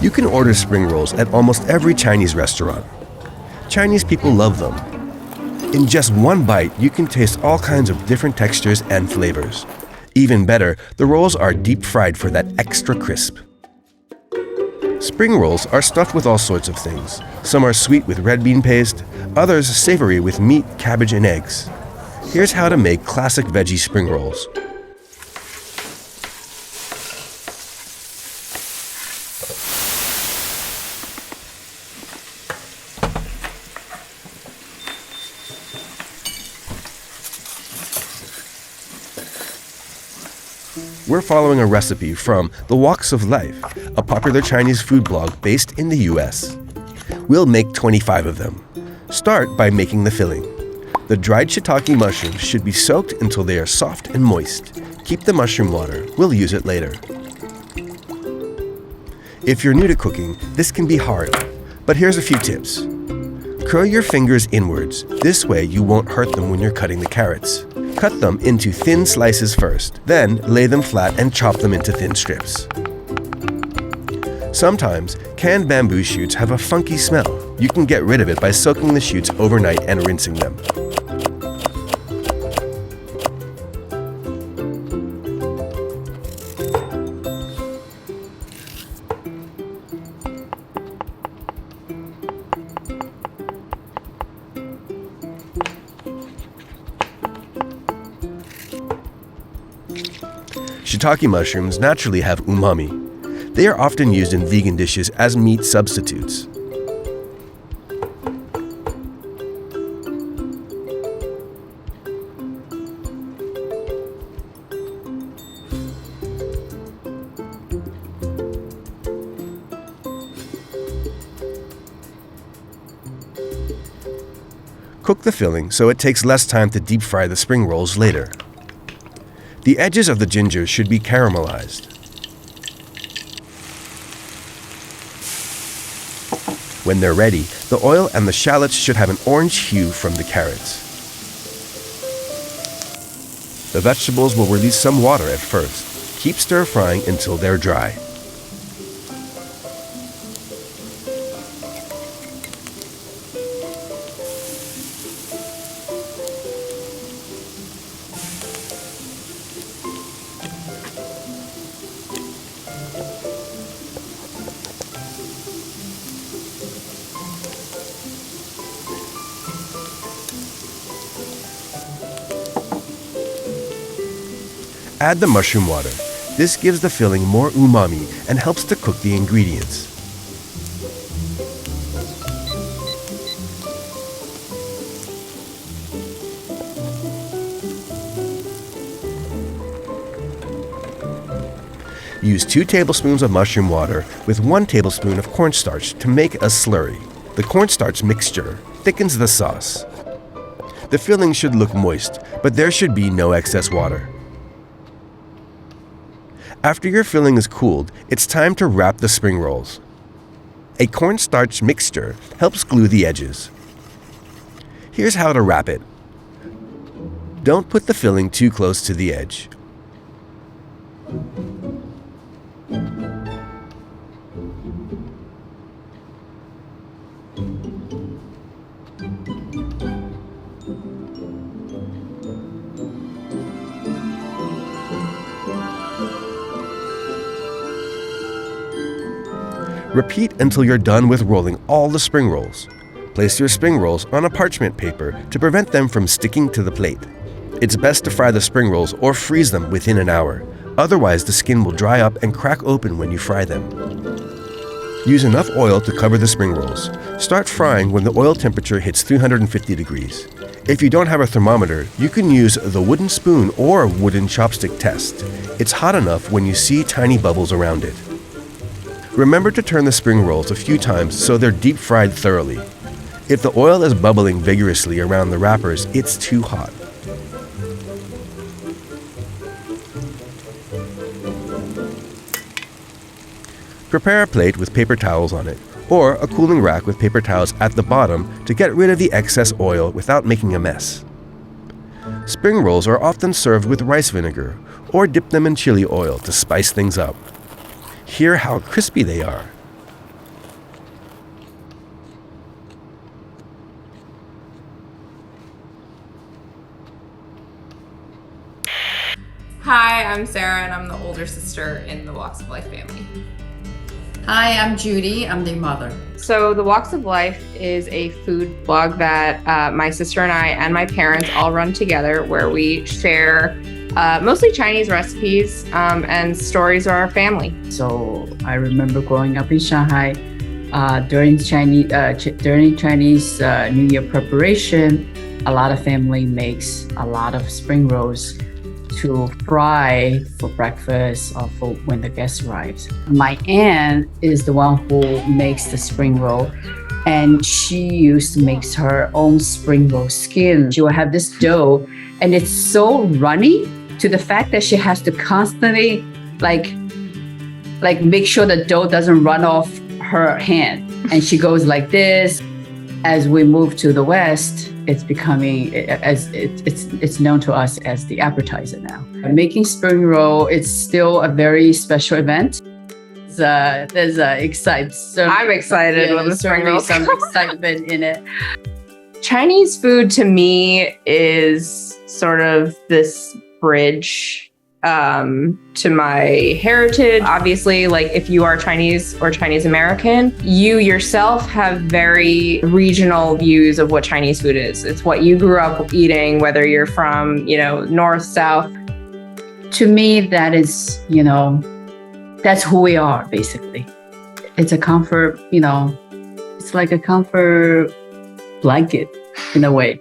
You can order spring rolls at almost every Chinese restaurant. Chinese people love them. In just one bite, you can taste all kinds of different textures and flavors. Even better, the rolls are deep fried for that extra crisp. Spring rolls are stuffed with all sorts of things. Some are sweet with red bean paste, others savory with meat, cabbage, and eggs. Here's how to make classic veggie spring rolls. We're following a recipe from The Walks of Life, a popular Chinese food blog based in the US. We'll make 25 of them. Start by making the filling. The dried shiitake mushrooms should be soaked until they are soft and moist. Keep the mushroom water. We'll use it later. If you're new to cooking, this can be hard, but here's a few tips. Curl your fingers inwards. This way you won't hurt them when you're cutting the carrots. Cut them into thin slices first, then lay them flat and chop them into thin strips. Sometimes, canned bamboo shoots have a funky smell. You can get rid of it by soaking the shoots overnight and rinsing them. Shiitake mushrooms naturally have umami. They are often used in vegan dishes as meat substitutes. Cook the filling so it takes less time to deep fry the spring rolls later. The edges of the ginger should be caramelized. When they're ready, the oil and the shallots should have an orange hue from the carrots. The vegetables will release some water at first. Keep stir-frying until they're dry. Add the mushroom water. This gives the filling more umami and helps to cook the ingredients. Use 2 tablespoons of mushroom water with 1 tablespoon of cornstarch to make a slurry. The cornstarch mixture thickens the sauce. The filling should look moist, but there should be no excess water. After your filling is cooled, it's time to wrap the spring rolls. A cornstarch mixture helps glue the edges. Here's how to wrap it. Don't put the filling too close to the edge. Repeat until you're done with rolling all the spring rolls. Place your spring rolls on a parchment paper to prevent them from sticking to the plate. It's best to fry the spring rolls or freeze them within an hour. Otherwise, the skin will dry up and crack open when you fry them. Use enough oil to cover the spring rolls. Start frying when the oil temperature hits 350 degrees. If you don't have a thermometer, you can use the wooden spoon or wooden chopstick test. It's hot enough when you see tiny bubbles around it. Remember to turn the spring rolls a few times so they're deep fried thoroughly. If the oil is bubbling vigorously around the wrappers, it's too hot. Prepare a plate with paper towels on it, or a cooling rack with paper towels at the bottom to get rid of the excess oil without making a mess. Spring rolls are often served with rice vinegar, or dip them in chili oil to spice things up. Hear how crispy they are. Hi, I'm Sarah, and I'm the older sister in the Walks of Life family. Hi, I'm Judy. I'm the mother. So, The Walks of Life is a food blog that my sister and I and my parents all run together, where we share mostly Chinese recipes and stories of our family. So I remember growing up in Shanghai during Chinese New Year preparation. A lot of family makes a lot of spring rolls to fry for breakfast or for when the guest arrives. My aunt is the one who makes the spring roll, and she used to make her own spring roll skin. She will have this dough, and it's so runny to the fact that she has to constantly like make sure the dough doesn't run off her hand. And she goes like this. As we move to the West, it's becoming it's known to us as the appetizer now. Making spring roll, it's still a very special event. There's excitement. I'm excited with the spring roll. Some excitement in it. Chinese food to me is sort of this bridge to my heritage. Obviously, like if you are Chinese or Chinese American, you yourself have very regional views of what Chinese food is. It's what you grew up eating, whether you're from, north, south. To me, that is, that's who we are, basically. It's a comfort, it's like a comfort blanket in a way.